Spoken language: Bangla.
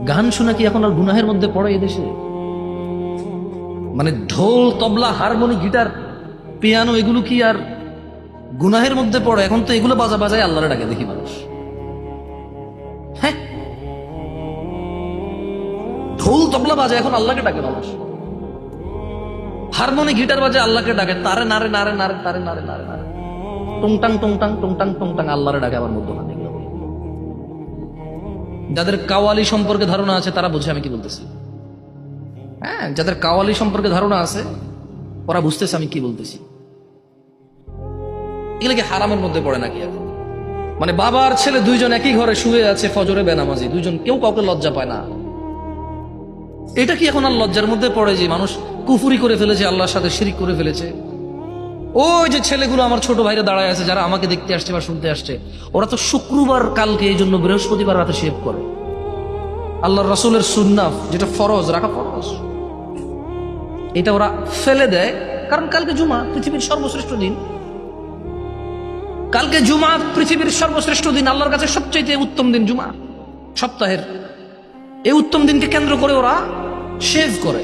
গান শোনা কি এখন আর গুনাহের মধ্যে পড়ে এদেশে? মানে ঢোল, তবলা, হারমোনি, গিটার, পিয়ানো এগুলো কি আর গুনাহের মধ্যে পড়ে? এখন তো এগুলো বাজায় আল্লাহরে ডাকে দেখি মানুষ। হ্যাঁ, ঢোল তবলা বাজায় এখন আল্লাহকে ডাকে মানুষ। হারমোনি গিটার বাজে আল্লাহকে ডাকে, তারে নারে নারে নারে তারে নারে নারে নারে টুংটাং টুংটাং টুংটাং টুংটাং আল্লাহরে ডাকে আবার মধ্যখানে। যাদের কাওয়ালি সম্পর্কে ধারণা আছে তারা বুঝে আমি কি বলতেছি। হ্যাঁ, যাদের কাওয়ালি সম্পর্কে ধারণা আছে ওরা বুঝতেছে আমি কি বলতেছি। এগুলো কি হারামের মধ্যে পড়ে নাকি? এখন মানে বাবা আর ছেলে দুইজন একই ঘরে শুয়ে আছে, ফজরে বেনামাজি, দুইজন, কেউ কাউকে লজ্জা পায় না। এটা কি এখন আর লজ্জার মধ্যে পড়ে যে মানুষ কুফুরি করে ফেলেছে, আল্লাহর সাথে শিরিক করে ফেলেছে? ওই যে ছেলেগুলো আমার ছোট ভাইরা দাঁড়ায় আছে, যারা আমাকে দেখতে আসছে বা শুনতে আসছে, ওরা তো শুক্রবার কালকে এই জন্য বৃহস্পতিবার রাতে শেভ করে। আল্লাহর রাসূলের সুন্নাহ যেটা ফরজ, রাখা ফরজ, এটা ওরা ফেলে দেয়। কারণ কালকে জুমা, পৃথিবীর সর্বশ্রেষ্ঠ দিন। কালকে জুমা পৃথিবীর সর্বশ্রেষ্ঠ দিন, আল্লাহর কাছে সবচেয়ে উত্তম দিন জুমা, সপ্তাহের এই উত্তম দিনকে কেন্দ্র করে ওরা শেভ করে।